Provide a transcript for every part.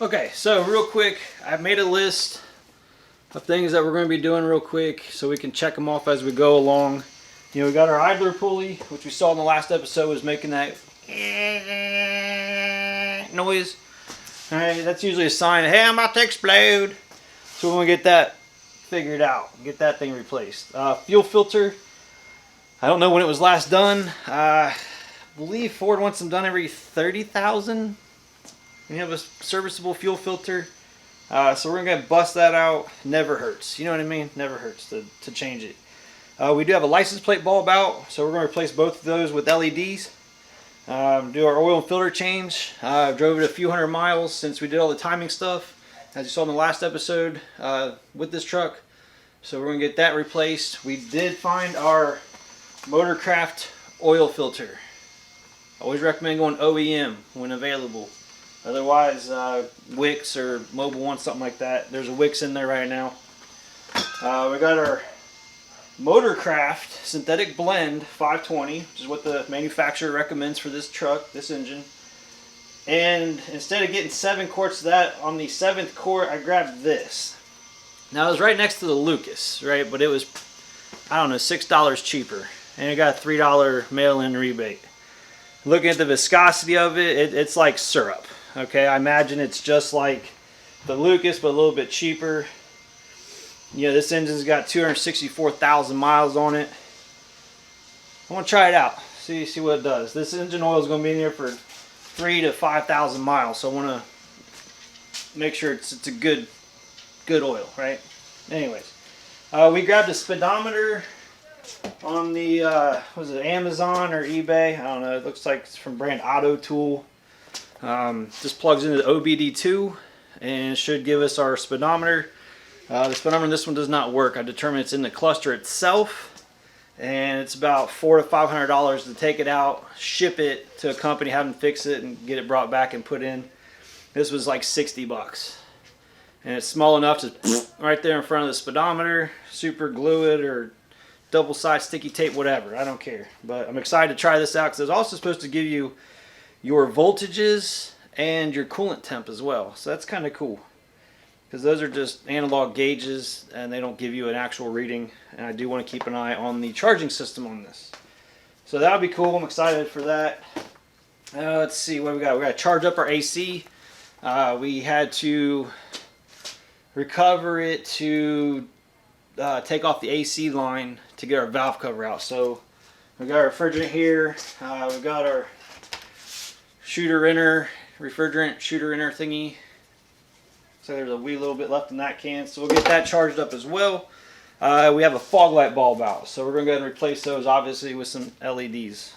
Okay, so real quick, I've made a list of things that we're going to be doing real quick so we can check them off as we go along. You know, we got our idler pulley, which we saw in the last episode was making that noise. Alright, that's usually a sign, hey, I'm about to explode. So we're going to get that figured out, get that thing replaced. Fuel filter, I don't know when it was last done. I believe Ford wants them done every 30,000. We have a serviceable fuel filter, so we're going to bust that out. Never hurts, you know what I mean? Never hurts to change it. We do have a license plate bulb out, so we're going to replace both of those with LEDs. Do our oil and filter change. Drove it a few hundred miles since we did all the timing stuff, as you saw in the last episode with this truck. So we're going to get that replaced. We did find our Motorcraft oil filter. Always recommend going OEM when available. Otherwise, Wix or Mobil One, something like that. There's a Wix in there right now. We got our Motorcraft synthetic blend 520, which is what the manufacturer recommends for this truck, this engine. And instead of getting 7 quarts of that, on the 7th quart, I grabbed this. Now it was right next to the Lucas, right? But it was, I don't know, $6 cheaper, and it got a $3 mail-in rebate. Looking at the viscosity of it, it's like syrup. Okay, I imagine it's just like the Lucas, but a little bit cheaper. You know, this engine's got 264,000 miles on it. I want to try it out, see what it does. This engine oil is going to be in here for 3,000 to 5,000 miles, so I want to make sure it's a good oil, right? Anyways, we grabbed a speedometer on the was it Amazon or eBay? I don't know. It looks like it's from brand Auto Tool. Just plugs into the OBD2 and should give us our speedometer. The speedometer in this one does not work. I determined it's in the cluster itself, and it's about $400 to $500 to take it out, ship it to a company, have them fix it, and get it brought back and put in. This was like 60 bucks, and it's small enough to right there in front of the speedometer, super glue it or double-sided sticky tape, whatever. I don't care, but I'm excited to try this out because it's also supposed to give you your voltages and your coolant temp as well, so that's kind of cool because those are just analog gauges and they don't give you an actual reading, and I do want to keep an eye on the charging system on this, so that'll be cool. I'm excited for that. Let's see what we got. We got to charge up our AC. We had to recover it to take off the AC line to get our valve cover out. So we got our refrigerant here. We got our refrigerant shooter inner thingy. So there's a wee little bit left in that can. So we'll get that charged up as well. We have a fog light bulb out. So we're going to go ahead and replace those, obviously, with some LEDs.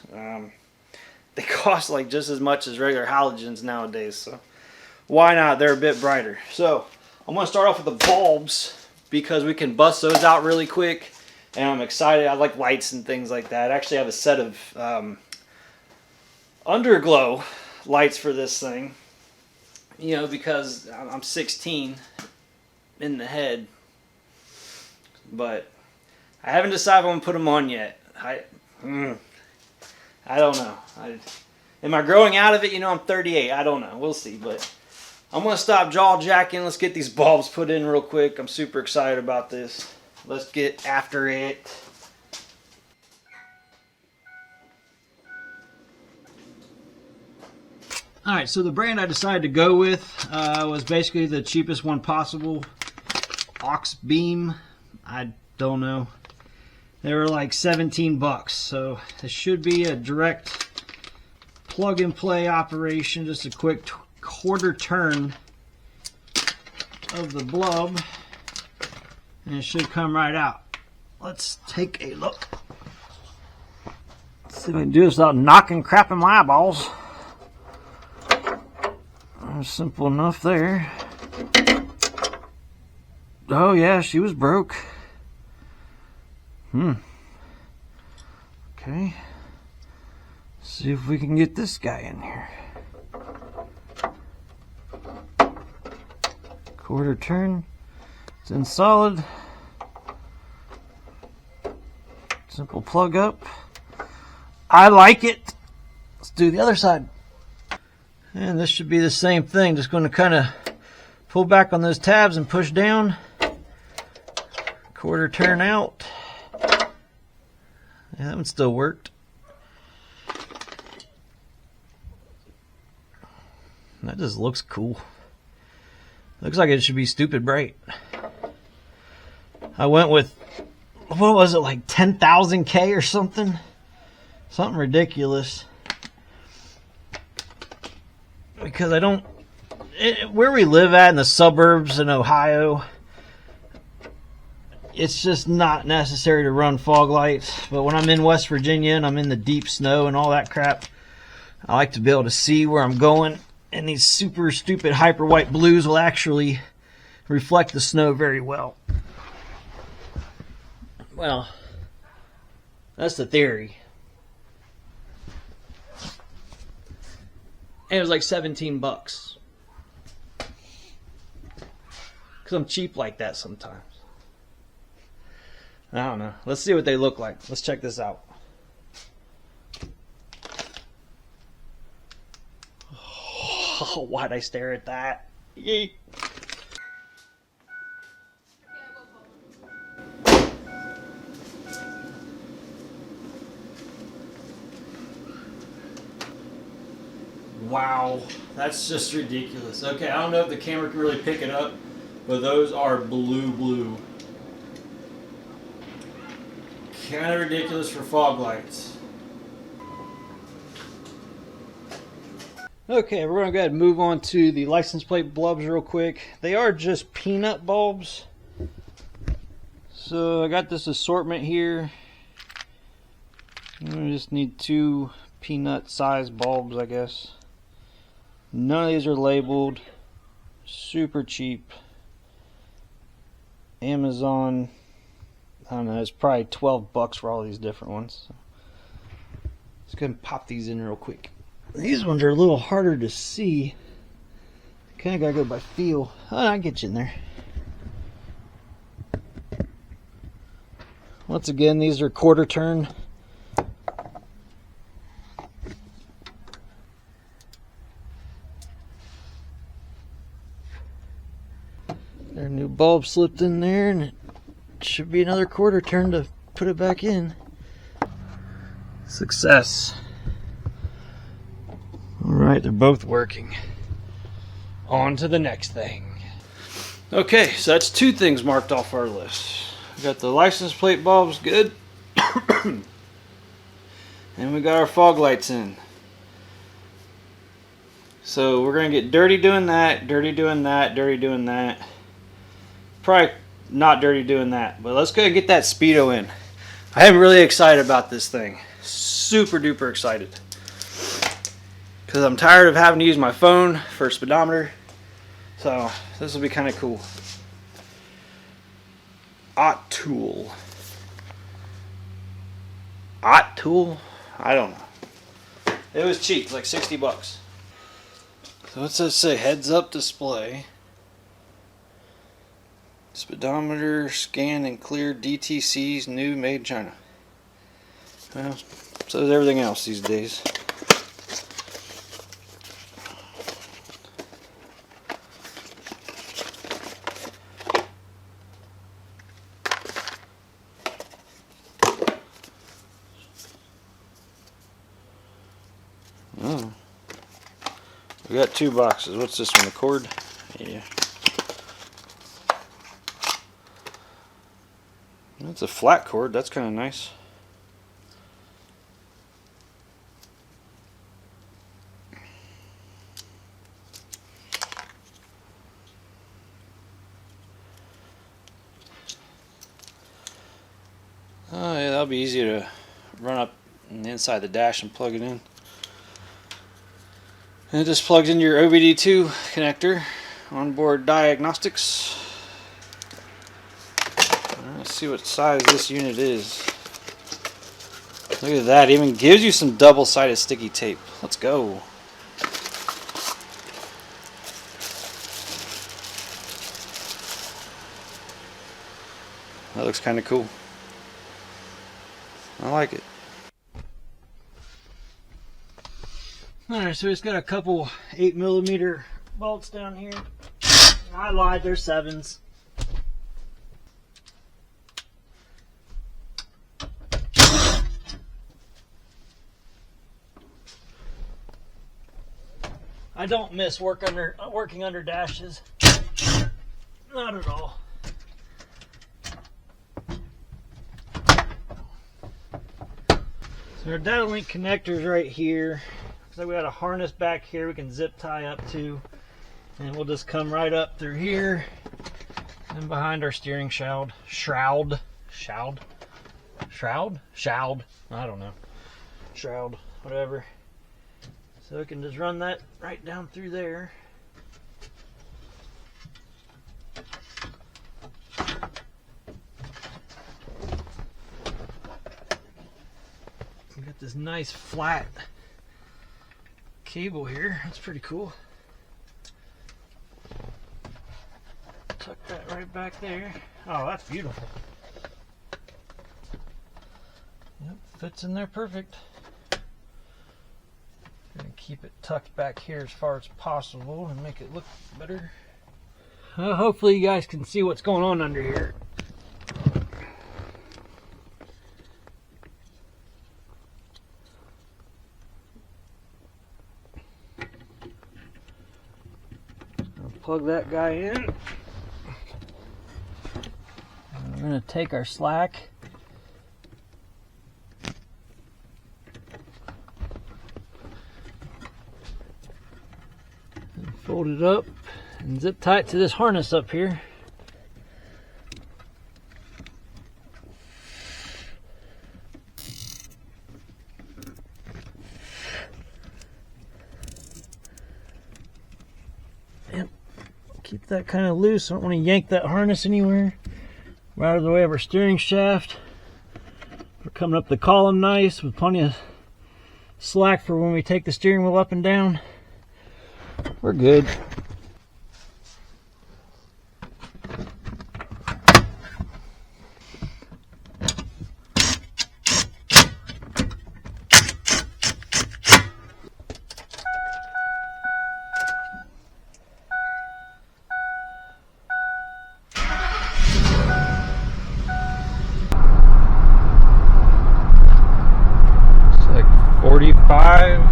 They cost like just as much as regular halogens nowadays. So why not? They're a bit brighter. So I'm going to start off with the bulbs because we can bust those out really quick. And I'm excited. I like lights and things like that. I actually have a set of underglow lights for this thing, you know, because I'm 16 in the head, but I haven't decided if I'm gonna put them on yet. I don't know. Am I growing out of it? You know, I'm 38. I don't know. We'll see, but I'm gonna stop jaw jacking. Let's get these bulbs put in real quick. I'm super excited about this. Let's get after it. Alright, so the brand I decided to go with was basically the cheapest one possible. Ox Beam. I don't know. They were like 17 bucks. So this should be a direct plug and play operation. Just a quick quarter turn of the blub, and it should come right out. Let's take a look. Let's see if I can do this without knocking crap in my eyeballs. Simple enough there. Oh yeah, she was broke. Okay. See if we can get this guy in here. Quarter turn. It's in solid. Simple plug up. I like it. Let's do the other side. And this should be the same thing. Just going to kind of pull back on those tabs and push down. Quarter turn out. Yeah, that one still worked. That just looks cool. Looks like it should be stupid bright. I went with, what was it, like 10,000 K or something? Something ridiculous. Because I don't, where we live at in the suburbs in Ohio, it's just not necessary to run fog lights. But when I'm in West Virginia and I'm in the deep snow and all that crap, I like to be able to see where I'm going. And these super stupid hyper white blues will actually reflect the snow very well. Well, that's the theory. And it was like 17 bucks. Because I'm cheap like that sometimes. I don't know. Let's see what they look like. Let's check this out. Oh, why'd I stare at that? Yeet. Wow, that's just ridiculous. Okay, I don't know if the camera can really pick it up, but those are blue. Kind of ridiculous for fog lights. Okay, we're going to go ahead and move on to the license plate bulbs real quick. They are just peanut bulbs. So I got this assortment here. I just need 2 peanut sized bulbs, I guess. None of these are labeled. Super cheap. Amazon, I don't know, it's probably 12 bucks for all these different ones. So let's go ahead and pop these in real quick. These ones are a little harder to see. Kind of gotta go by feel. Oh, I'll get you in there. Once again, these are quarter turn. Their new bulb slipped in there, and it should be another quarter turn to put it back in. Success. Alright, they're both working. On to the next thing. Okay, so that's 2 things marked off our list. We got the license plate bulbs good. And we got our fog lights in. So we're going to get dirty doing that, dirty doing that, dirty doing that. Probably not dirty doing that, but let's go and get that speedo in. I am really excited about this thing. Super duper excited. Because I'm tired of having to use my phone for a speedometer. So this will be kind of cool. Ot tool. Ot tool? I don't know. It was cheap, like 60 bucks. So what's that say? Heads up display. Speedometer, scan and clear DTCs, new, made in China. Well, so is everything else these days. Oh. We got 2 boxes. What's this one? The cord? Yeah. That's a flat cord. That's kind of nice. be easy to run up inside the dash and plug it in. And it just plugs into your OBD2 connector, onboard diagnostics. Let's see what size this unit is. Look at that, it even gives you some double-sided sticky tape. Let's go. That looks kind of cool. I like it. Alright, so it's got a couple 8mm bolts down here. I lied, they're 7s. I don't miss working under dashes. Not at all. So our data link connector's right here. So we got a harness back here we can zip tie up to, and we'll just come right up through here and behind our steering shroud, I don't know, shroud, whatever. So we can just run that right down through there. We got this nice flat cable here. That's pretty cool. Tuck that right back there. Oh, that's beautiful. Yep, fits in there perfect. Gonna keep it tucked back here as far as possible and make it look better. Well, hopefully you guys can see what's going on under here. I'll plug that guy in. And we're gonna take our slack. Fold it up and zip tie it to this harness up here. Yep. Keep that kind of loose. I don't want to yank that harness anywhere. Right out of the way of our steering shaft. We're coming up the column nice with plenty of slack for when we take the steering wheel up and down. We're good. It's like 45.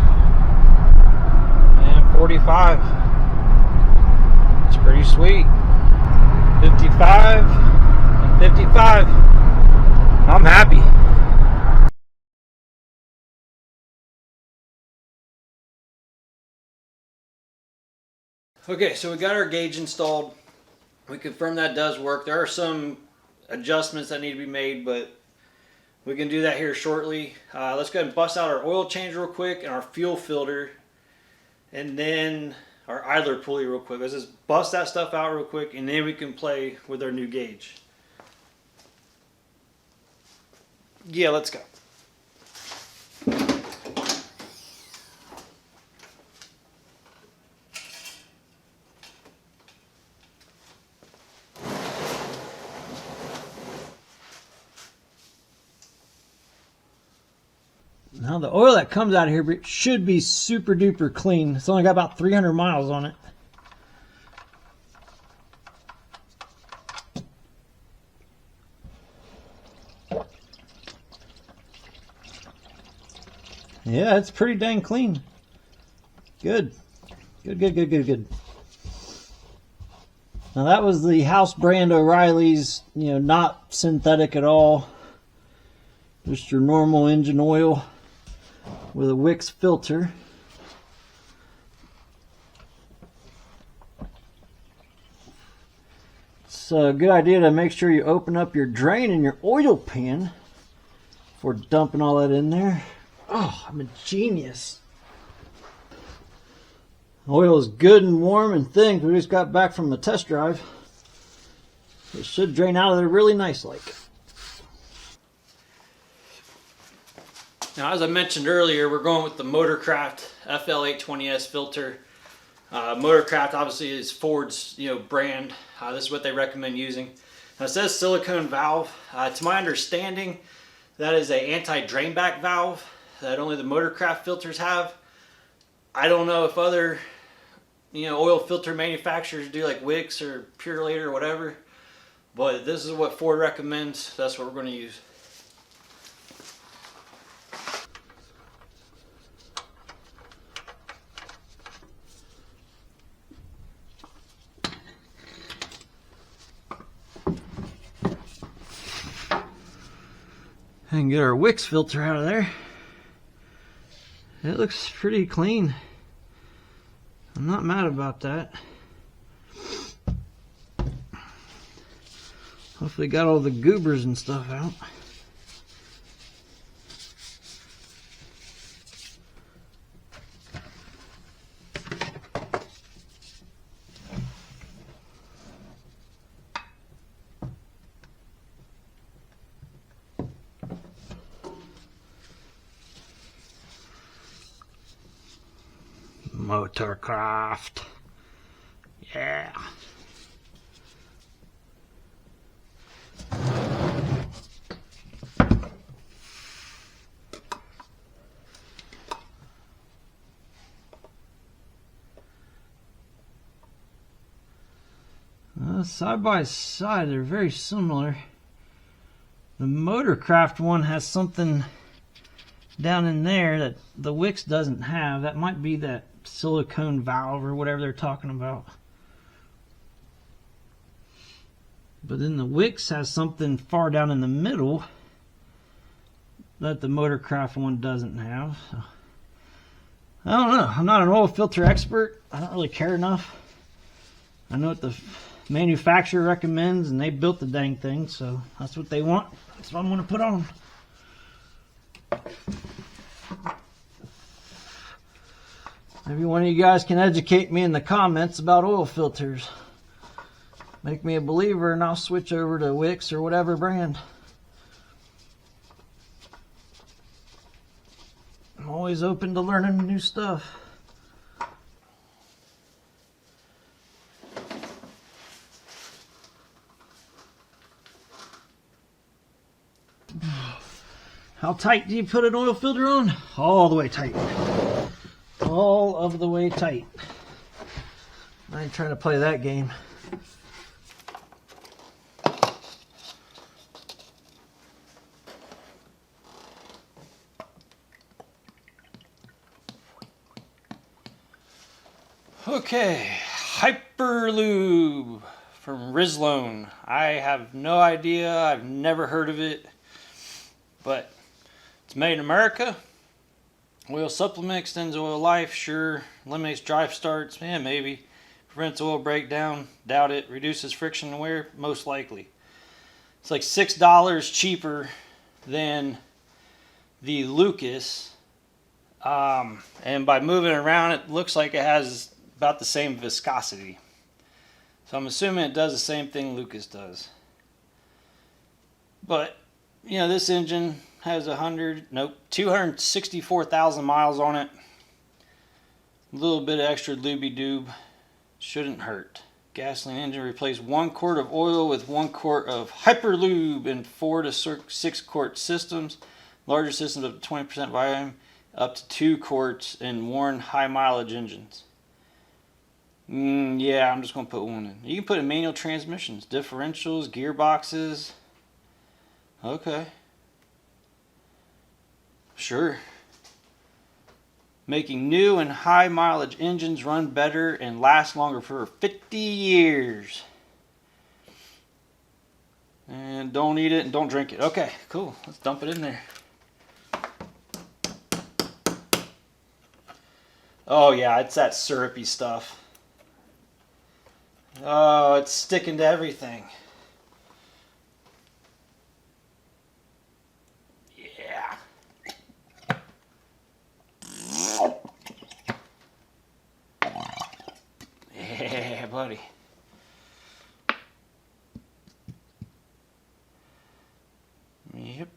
45. It's pretty sweet. 55 and 55. I'm happy. Okay, so we got our gauge installed. We confirmed that does work. There are some adjustments that need to be made, but we can do that here shortly. Let's go ahead and bust out our oil change real quick and our fuel filter. And then our idler pulley real quick. Let's just bust that stuff out real quick and then we can play with our new gauge. Yeah, let's go. Now the oil that comes out of here should be super duper clean. It's only got about 300 miles on it. Yeah, it's pretty dang clean. Good. Good. Now that was the house brand O'Reilly's, not synthetic at all. Just your normal engine oil with a Wix filter. It's a good idea to make sure you open up your drain in your oil pan before dumping all that in there. Oh, I'm a genius. Oil is good and warm and thin. We just got back from the test drive. It should drain out of there really nice like. Now, as I mentioned earlier, we're going with the Motorcraft FL820S filter. Motorcraft obviously is Ford's brand. This is what they recommend using. Now, it says silicone valve. To my understanding, that is an anti-drainback valve that only the Motorcraft filters have. I don't know if other oil filter manufacturers do, like Wix or Purelator or whatever, but this is what Ford recommends. So that's what we're going to use. And get our Wix filter out of there. It looks pretty clean. I'm not mad about that. Hopefully got all the goobers and stuff out. Motorcraft. Yeah. Side by side, they're very similar. The Motorcraft one has something down in there that the Wix doesn't have. That might be that silicone valve or whatever they're talking about. But then the Wix has something far down in the middle that the Motorcraft one doesn't have. So, I don't know. I'm not an oil filter expert. I don't really care enough. I know what the manufacturer recommends, and they built the dang thing, so that's what they want. That's what I'm going to put on. Maybe one of you guys can educate me in the comments about oil filters. Make me a believer and I'll switch over to Wix or whatever brand. I'm always open to learning new stuff. How tight do you put an oil filter on? All the way tight. All of the way tight. I ain't trying to play that game. Okay, Hyperlube from Rizlone. I have no idea. I've never heard of it, but it's made in America. Oil supplement, extends oil life, sure. Eliminates drive starts, yeah, maybe. Prevents oil breakdown, doubt it. Reduces friction and wear, most likely. It's like $6 cheaper than the Lucas. And by moving it around, it looks like it has about the same viscosity. So I'm assuming it does the same thing Lucas does. But, this engine has 264,000 miles on it. A little bit of extra looby-doob shouldn't hurt. Gasoline engine, replace 1 quart of oil with 1 quart of Hyperlube in 4 to 6 quart systems. Larger systems up to 20% volume, up to 2 quarts in worn high mileage engines. Yeah, I'm just going to put one in. You can put in manual transmissions, differentials, gearboxes. Okay. Sure. Making new and high mileage engines run better and last longer for 50 years. And don't eat it and don't drink it. Okay, cool. Let's dump it in there. Oh yeah, it's that syrupy stuff. Oh, it's sticking to everything. Yeah. buddy. Yep.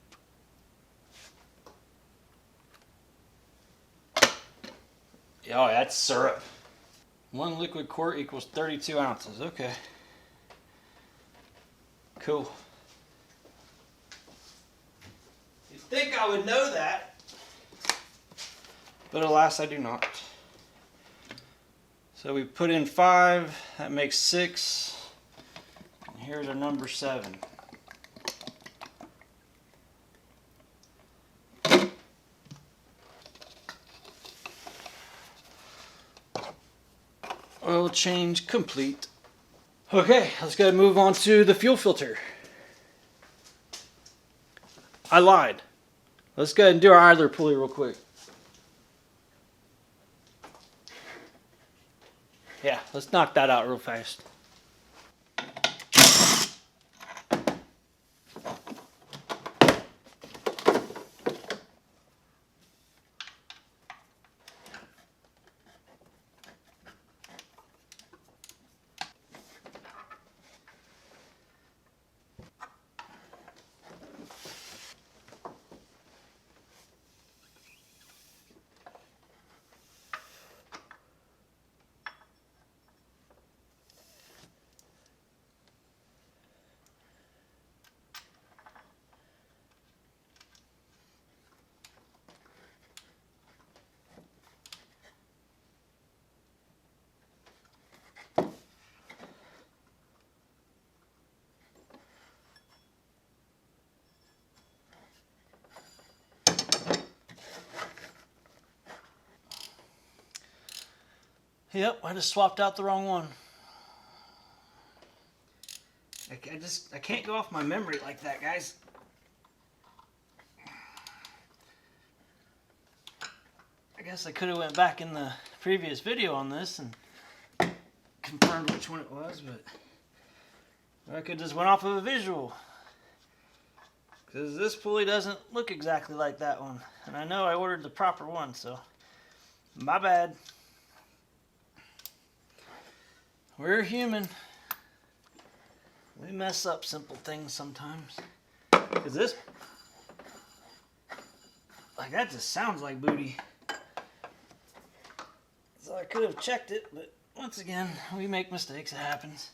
Oh, that's syrup. 1 liquid quart equals 32 ounces. Okay. Cool. You'd think I would know that, but alas, I do not. So we put in 5, that makes 6, and here's our number 7. Oil change complete. Okay, let's go ahead and move on to the fuel filter. I lied. Let's go ahead and do our idler pulley real quick. Yeah, let's knock that out real fast. Yep, I just swapped out the wrong one. I can't go off my memory like that, guys. I guess I could have went back in the previous video on this and confirmed which one it was, but I could just went off of a visual. Because this pulley doesn't look exactly like that one. And I know I ordered the proper one, so my bad. We're human. We mess up simple things sometimes. Because this, like, that just sounds like booty. So I could have checked it, but once again, we make mistakes. It happens.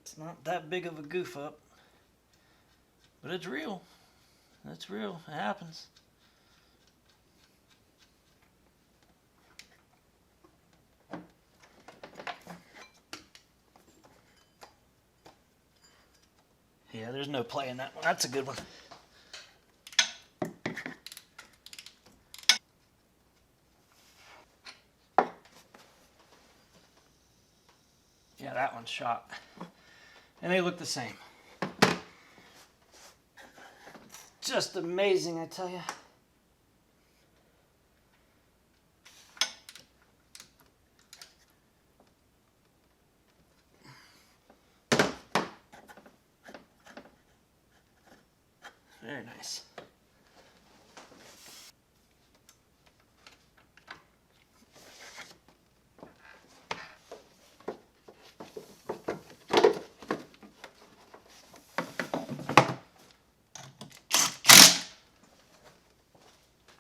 It's not that big of a goof up, but it's real. It's real. It happens. Yeah, there's no play in that one. That's a good one. Yeah, that one's shot. And they look the same. Just amazing, I tell you. Very nice.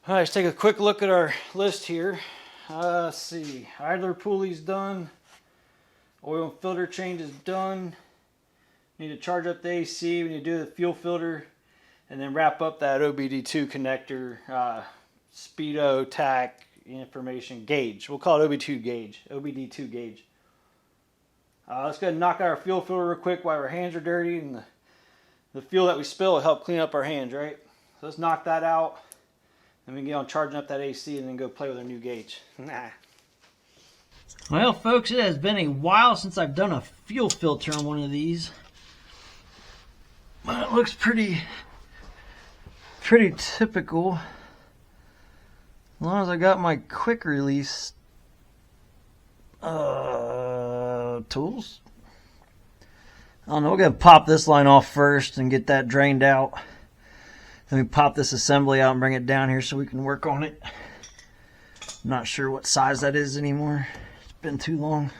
All right, let's take a quick look at our list here. Let's see, idler pulley's done. Oil and filter change is done. Need to charge up the AC. We need to do the fuel filter. And then wrap up that OBD2 connector, speedo, tack, information, gauge. We'll call it OBD2 gauge. OBD2 gauge. Let's go ahead and knock out our fuel filter real quick while our hands are dirty. And the fuel that we spill will help clean up our hands, right? So let's knock that out. Then we can get on charging up that AC and then go play with our new gauge. Nah. Well, folks, it has been a while since I've done a fuel filter on one of these. But it looks pretty typical. As long as I got my quick release tools. I don't know, we're going to pop this line off first and get that drained out. Then we pop this assembly out and bring it down here so we can work on it. I'm not sure what size that is anymore. It's been too long.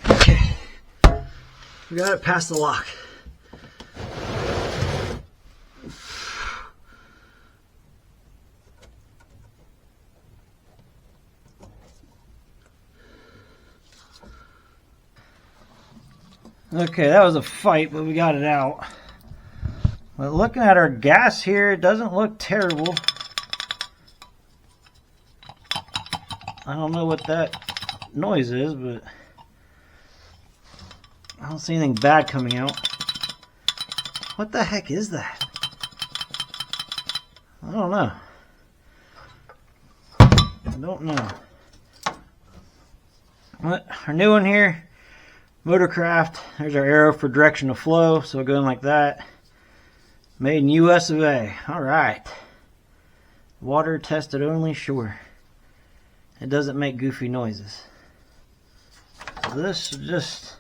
Okay, we got it past the lock. Okay, that was a fight, but we got it out. But looking at our gas here, it doesn't look terrible. I don't know what that noise is, but I don't see anything bad coming out. What the heck is that? I don't know. I don't know. But our new one here, Motorcraft. There's our arrow for direction of flow, so going like that. Made in US of A. Alright. Water tested only, sure. It doesn't make goofy noises. So this should just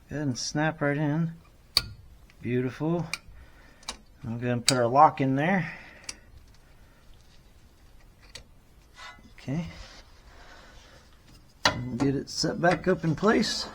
go ahead and snap right in. Beautiful. I'm going to put our lock in there. Okay. And get it set back up in place.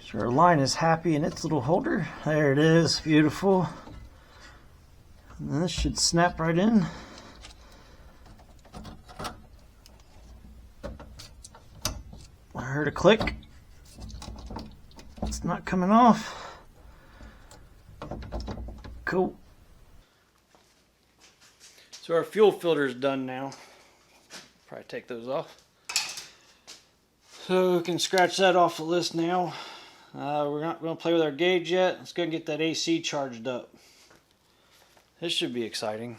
So our line is happy in its little holder. There it is, beautiful. And this should snap right in. I heard a click. It's not coming off. Cool. So our fuel filter is done now. Probably take those off. So we can scratch that off the list now. We're not going to play with our gauge yet. Let's go and get that AC charged up. This should be exciting.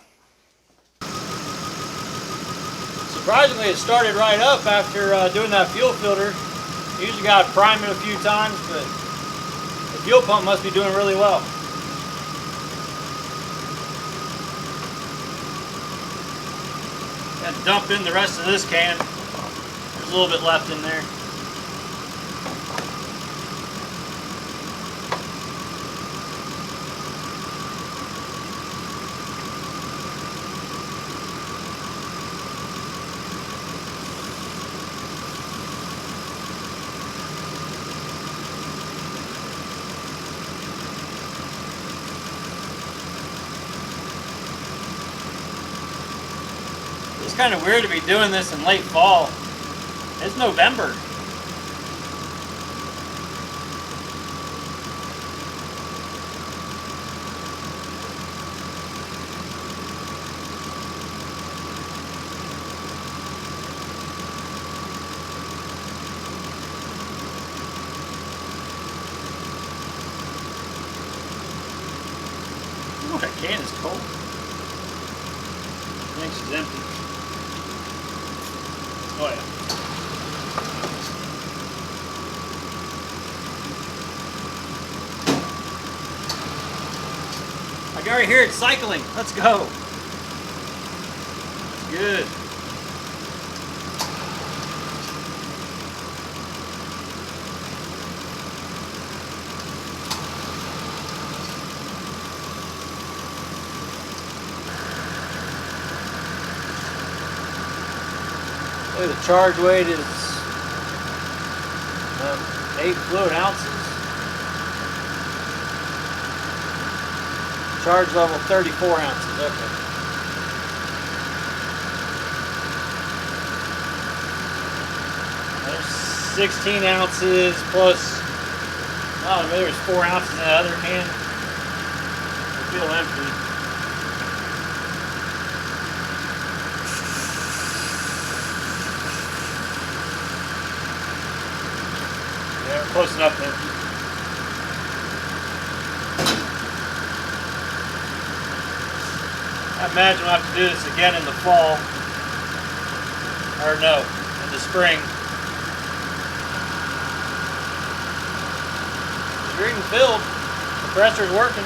Surprisingly, it started right up after doing that fuel filter. Usually got to prime it a few times, but the fuel pump must be doing really well. Got to dump in the rest of this can. There's a little bit left in there. It's kind of weird to be doing this in late fall. It's November. Oh, that can is cold. I think she's empty. Oh yeah. I can already hear it cycling. Let's go. Good. The charge weight is 8 fluid ounces. Charge level 34 ounces. Okay. There's 16 ounces plus, oh, maybe there's 4 ounces in the other hand. I feel empty. Yeah, we're close enough then. I imagine we'll have to do this again in the fall. Or no, in the spring. Green and filled. Compressor's working.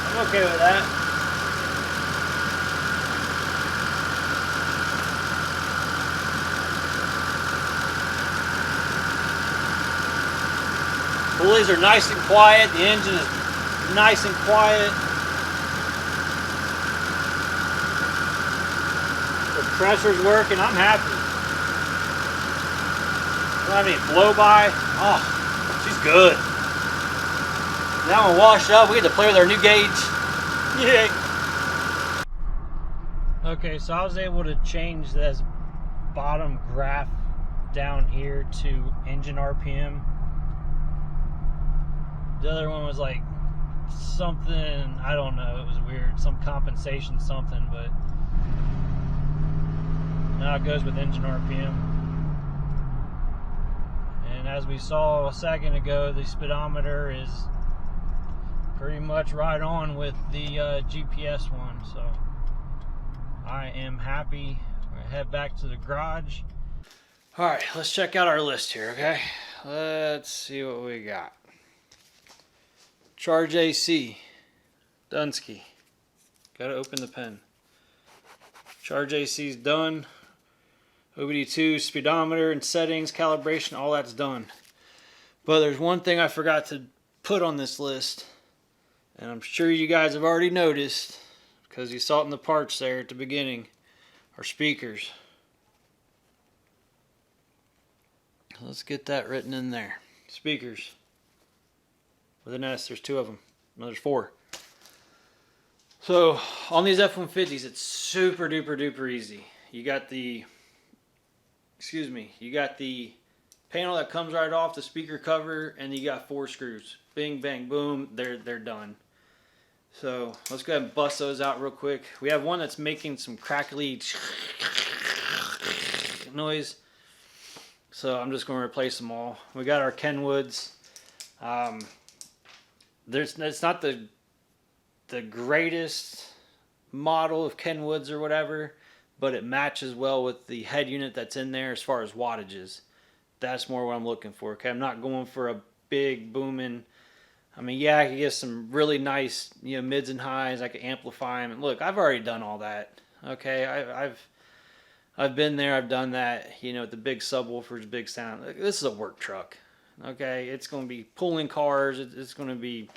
I'm okay with that. Pulleys are nice and quiet. The engine is nice and quiet. The pressure's working. I'm happy. Don't have any blow by. Oh, she's good. Now we're washed up. We get to play with our new gauge. Yay! Okay, so I was able to change this bottom graph down here to engine RPM. The other one was like something, I don't know, it was weird, some compensation something, but now it goes with engine RPM. And as we saw a second ago, the speedometer is pretty much right on with the GPS one, so I am happy. We're gonna head back to the garage. All right, let's check out our list here, okay? Let's see what we got. Charge AC, Dunsky. Gotta open the pen. Charge AC's done. OBD2, speedometer and settings, calibration, all that's done. But there's one thing I forgot to put on this list, and I'm sure you guys have already noticed because you saw it in the parts there at the beginning. Our speakers. Let's get that written in there. Speakers. With an S, there's 2 of them. No, there's 4. So on these F150s, it's super duper duper easy. You got the, you got the panel that comes right off the speaker cover, and you got 4 screws. Bing, bang, boom, they're done. So let's go ahead and bust those out real quick. We have one that's making some crackly noise, so I'm just going to replace them all. We got our Kenwoods. It's not the greatest model of Kenwoods or whatever, but it matches well with the head unit that's in there as far as wattages. That's more what I'm looking for. Okay, I'm not going for a big booming. I mean, yeah, I could get some really nice, mids and highs. I could amplify them. And look, I've already done all that. Okay, I've been there. I've done that. With the big subwoofers, big sound. This is a work truck. Okay, it's going to be pulling cars. It's going to be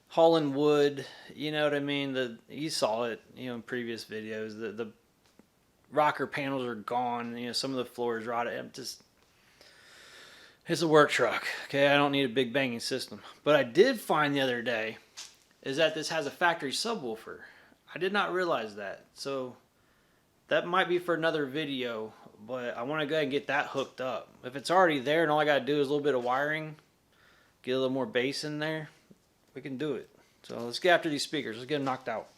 hauling wood. You know what I mean? You saw it, in previous videos. The rocker panels are gone. Some of the floor is rotted. It's a work truck. Okay, I don't need a big banging system. But I did find the other day is that this has a factory subwoofer. I did not realize that. So that might be for another video. But I want to go ahead and get that hooked up. If it's already there and all I got to do is a little bit of wiring, get a little more bass in there, we can do it. So let's get after these speakers. Let's get them knocked out.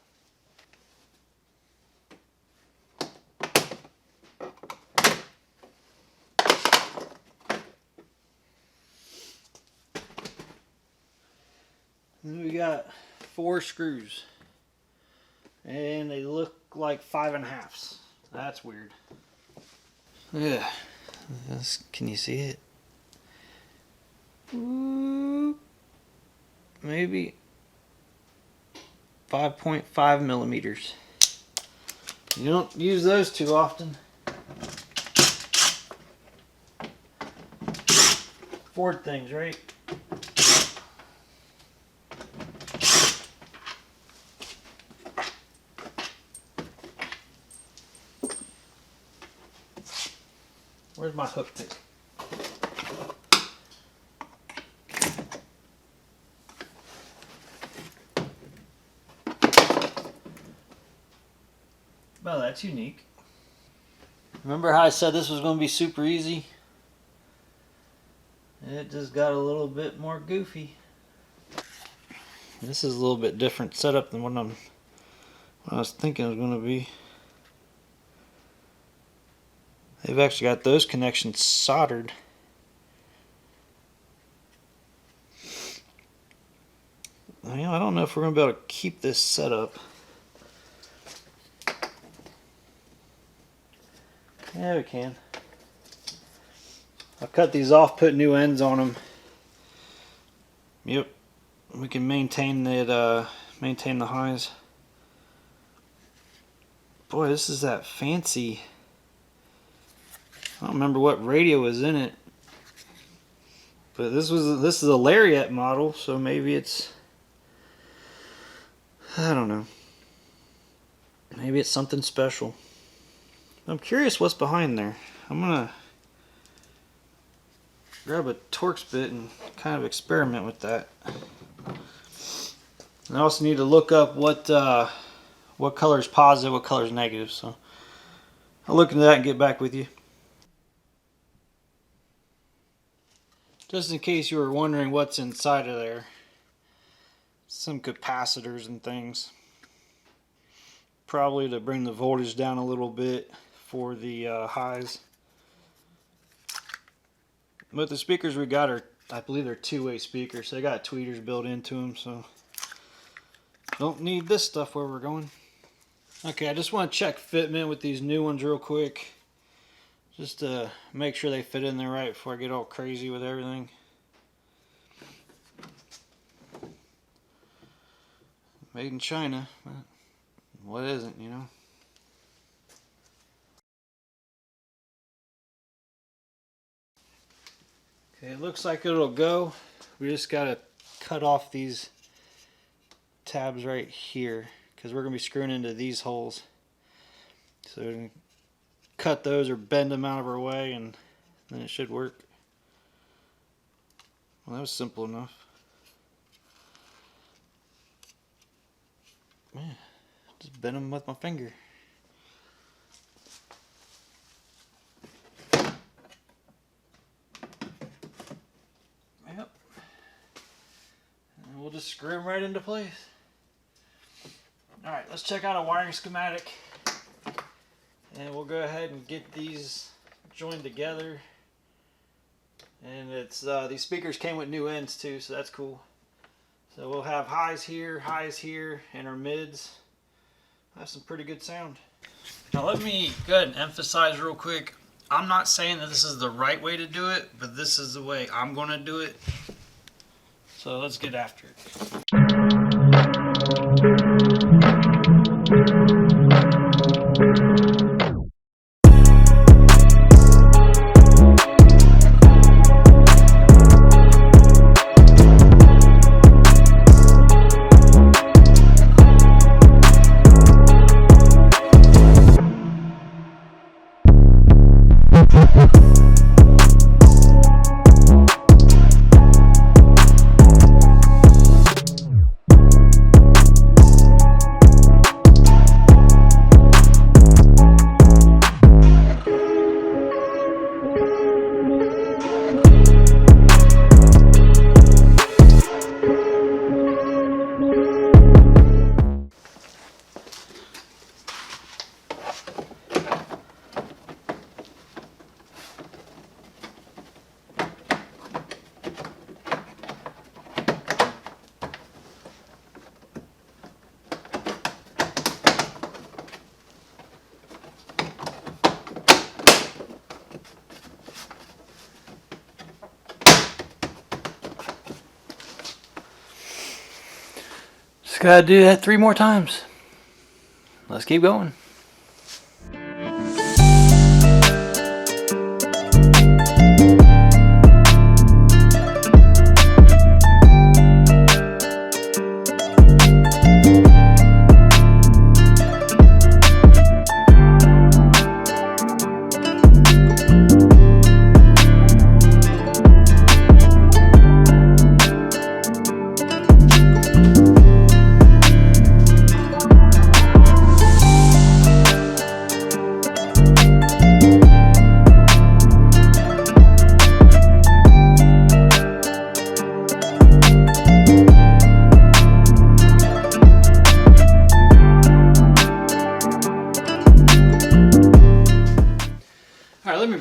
And we got 4 screws. And they look like 5 1/2. That's weird. Yeah, can you see it? Maybe 5.5 millimeters. You don't use those too often. Ford things, right? Where's my hook pick? Well, that's unique. Remember how I said this was going to be super easy? It just got a little bit more goofy. This is a little bit different setup than what I was thinking it was going to be. They've actually got those connections soldered. I don't know if we're going to be able to keep this set up. Yeah, we can. I'll cut these off, put new ends on them. Yep, we can maintain that. Maintain the highs. Boy, this is that fancy. I don't remember what radio was in it, but this is a Lariat model, so maybe it's, I don't know. Maybe it's something special. I'm curious what's behind there. I'm gonna grab a Torx bit and kind of experiment with that. And I also need to look up what color is positive, what color is negative. So I'll look into that and get back with you. Just in case you were wondering what's inside of there, some capacitors and things. Probably to bring the voltage down a little bit for the highs. But the speakers we got are, I believe they're two-way speakers, so they got tweeters built into them, so don't need this stuff where we're going. Okay, I just want to check fitment with these new ones real quick, just to make sure they fit in there right before I get all crazy with everything. Made in China, but what isn't, you know? Okay, it looks like it'll go. We just gotta cut off these tabs right here because we're gonna be screwing into these holes. So we can cut those or bend them out of our way, and then it should work. Well, that was simple enough. Man, just bend them with my finger. Yep. And we'll just screw them right into place. Alright, let's check out a wiring schematic. And we'll go ahead and get these joined together. And it's these speakers came with new ends too, so that's cool. So we'll have highs here, and our mids. Have some pretty good sound. Now let me go ahead and emphasize real quick. I'm not saying that this is the right way to do it, but this is the way I'm going to do it. So let's get after it. Just gotta do that 3 more times. Let's keep going.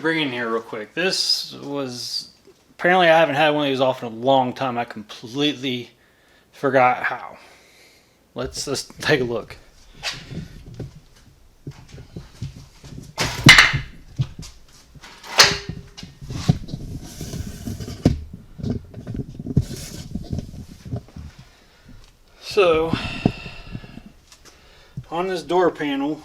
Bring in here real quick. This was, apparently I haven't had one of these off in a long time. I completely forgot how. Let's take a look. So, on this door panel,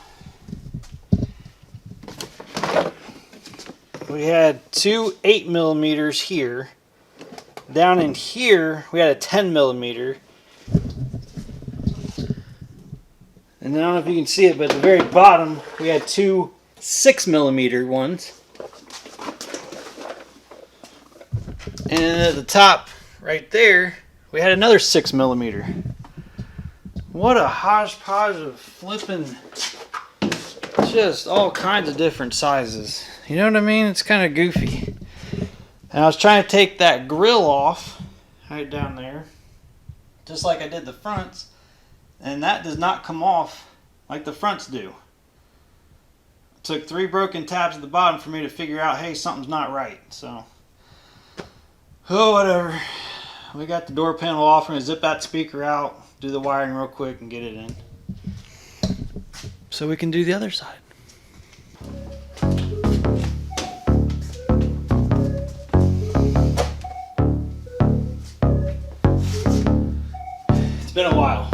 we had two 8mm here. Down in here, we had a 10mm. And I don't know if you can see it, but at the very bottom, we had two 6mm ones. And at the top, right there, we had another 6mm. What a hodgepodge of flipping, just all kinds of different sizes. You know what I mean? It's kind of goofy. And I was trying to take that grill off, right down there, just like I did the fronts, and that does not come off like the fronts do. It took 3 broken tabs at the bottom for me to figure out, hey, something's not right. So, oh, whatever. We got the door panel off. We're going to zip that speaker out, do the wiring real quick, and get it in. So we can do the other side. It's been a while.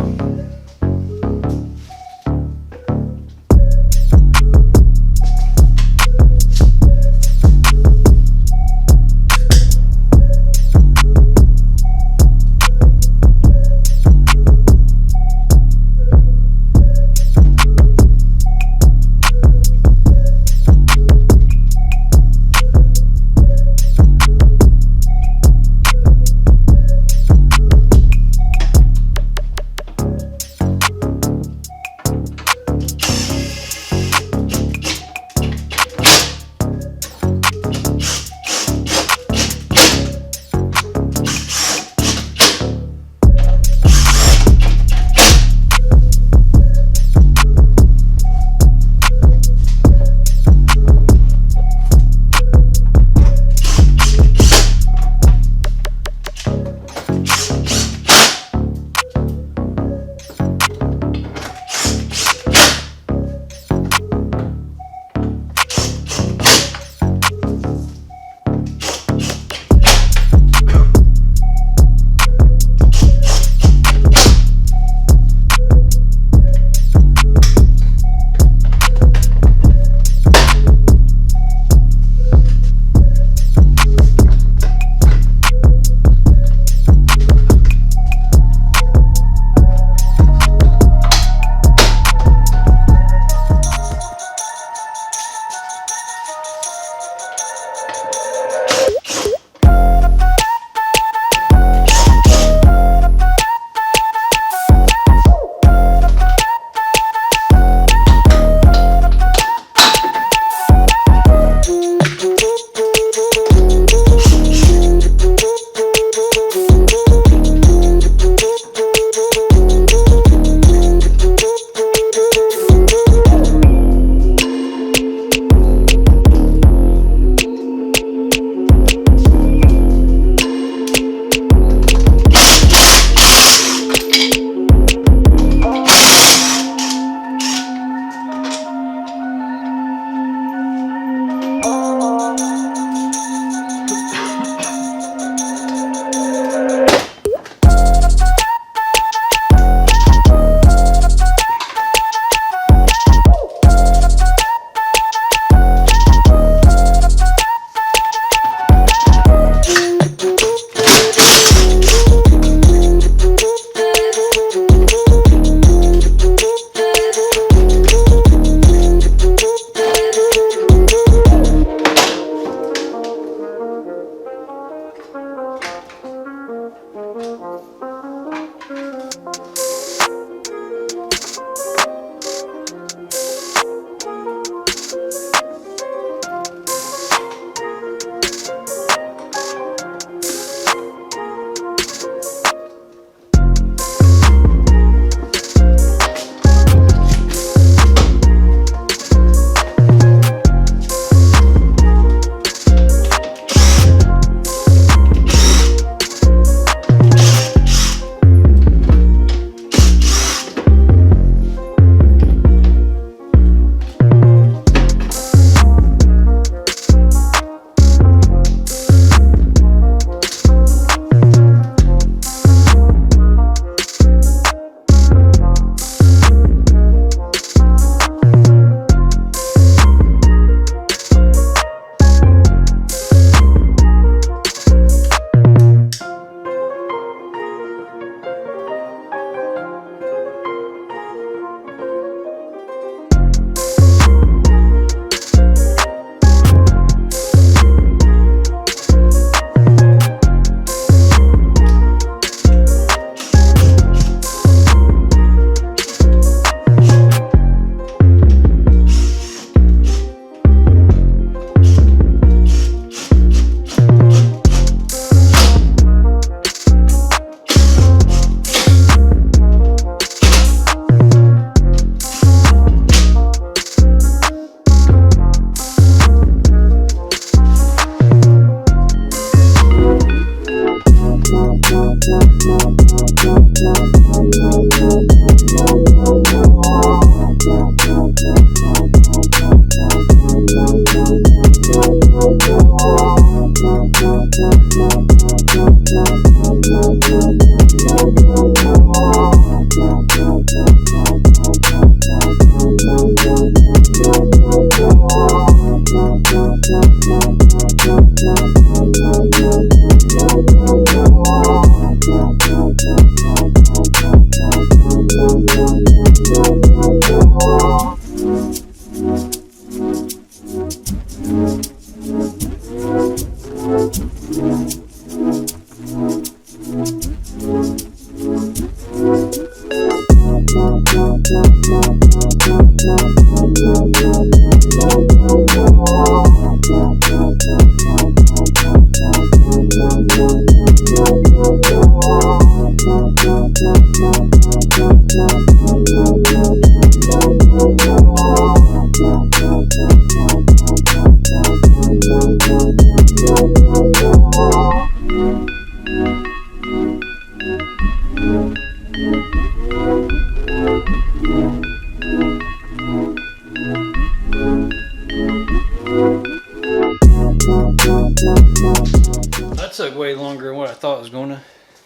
That took way longer than what I thought it was going to,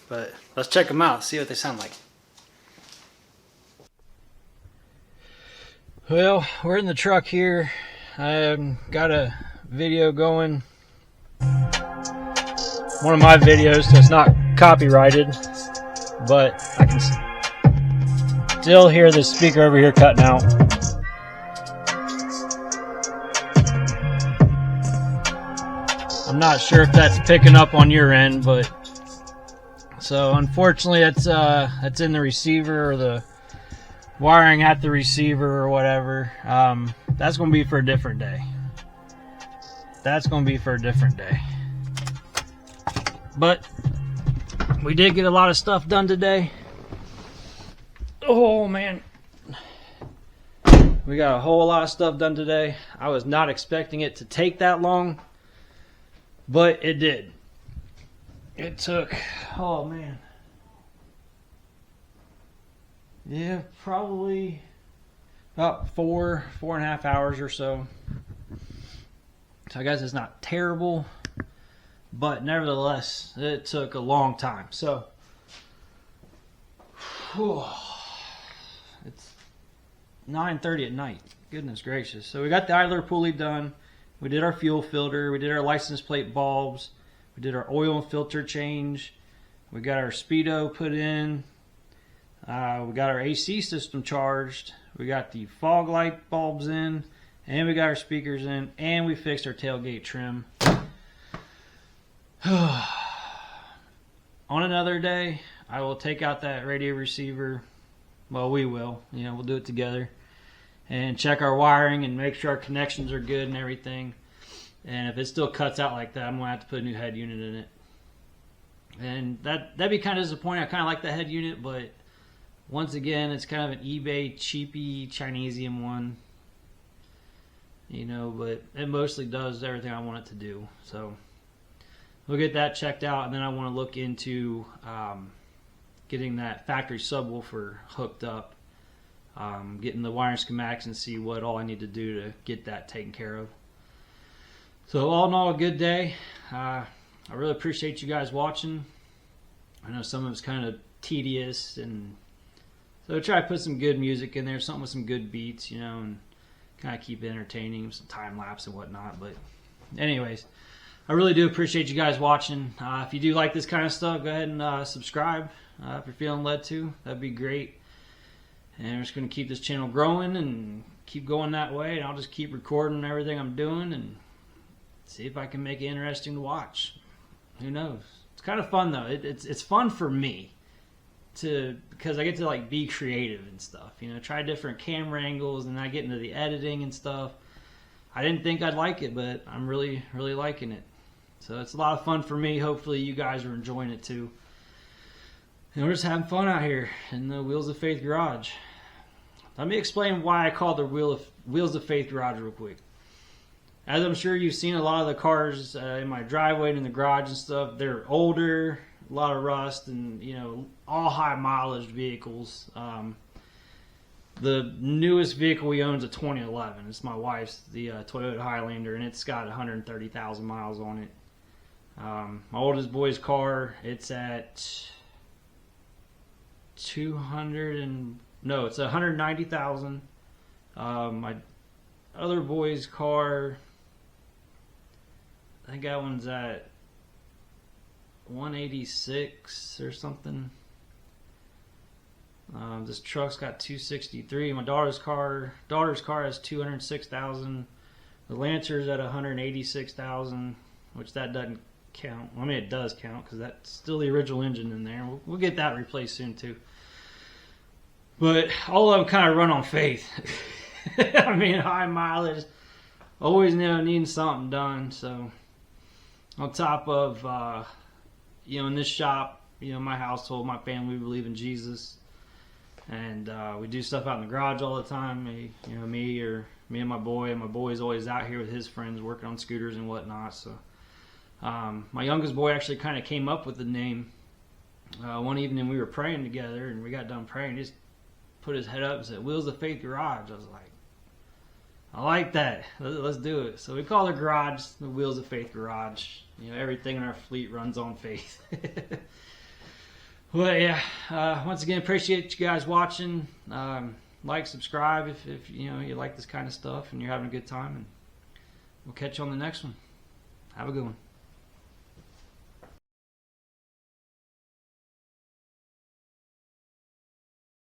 but let's check them out, see what they sound like. Well, we're in the truck here. I got a video going. One of my videos, so it's not copyrighted, but I can still hear the speaker over here cutting out. I'm not sure if that's picking up on your end, but so unfortunately that's in the receiver, or the wiring at the receiver, or whatever. That's going to be for a different day. That's going to be for a different day. But we did get a lot of stuff done today. Oh man, we got a whole lot of stuff done today. I was not expecting it to take that long, but it did. It took, oh man, yeah, probably about 4.5 hours or so. So I guess it's not terrible, but nevertheless, it took a long time. So, it's 9:30 at night. Goodness gracious. So we got the idler pulley done. We did our fuel filter. We did our license plate bulbs. We did our oil and filter change. We got our speedo put in. We got our AC system charged. We got the fog light bulbs in. And we got our speakers in. And we fixed our tailgate trim. On another day, I will take out that radio receiver. Well, we will. We'll do it together. And check our wiring and make sure our connections are good and everything. And if it still cuts out like that, I'm going to have to put a new head unit in it. And that'd be kind of disappointing. I kind of like the head unit, but once again, it's kind of an eBay cheapy Chinesium one. But it mostly does everything I want it to do. So we'll get that checked out, and then I want to look into getting that factory subwoofer hooked up, getting the wiring schematics and see what all I need to do to get that taken care of. So all in all, a good day. I really appreciate you guys watching. I know some of it's kind of tedious, and so I try to put some good music in there, something with some good beats, and kind of keep it entertaining, some time lapse and whatnot. But anyways, I really do appreciate you guys watching. If you do like this kind of stuff, go ahead and subscribe if you're feeling led to. That'd be great. And I'm just going to keep this channel growing and keep going that way. And I'll just keep recording everything I'm doing and see if I can make it interesting to watch. Who knows? It's kind of fun though. It's fun for me because I get to be creative and stuff. Try different camera angles, and I get into the editing and stuff. I didn't think I'd like it, but I'm really, really liking it. So it's a lot of fun for me. Hopefully you guys are enjoying it too. And we're just having fun out here in the Wheels of Faith garage. Let me explain why I call the Wheels of Faith garage real quick. As I'm sure you've seen a lot of the cars in my driveway and in the garage and stuff, they're older, a lot of rust, and all high mileage vehicles. The newest vehicle we own is a 2011. It's my wife's, the Toyota Highlander, and it's got 130,000 miles on it. My oldest boy's car, it's at 190,000. My other boy's car, I think that one's at 186 or something. This truck's got 263. My daughter's car has 206,000. The Lancer's at 186,000, which that doesn't count. I mean, it does count because that's still the original engine in there. We'll get that replaced soon too. But all of them kind of run on faith. I mean, high mileage, always needing something done. So on top of, in this shop, my household, my family, we believe in Jesus. And we do stuff out in the garage all the time. Me and my boy. And my boy's always out here with his friends working on scooters and whatnot. So my youngest boy actually kind of came up with the name. One evening we were praying together, and we got done praying. He just put his head up and said, "Wheels of Faith Garage." I was like, I like that. Let's do it. So we call the garage the Wheels of Faith Garage. Everything in our fleet runs on faith. Well, yeah. Once again, appreciate you guys watching. Like, subscribe if you like this kind of stuff and you're having a good time. And we'll catch you on the next one. Have a good one.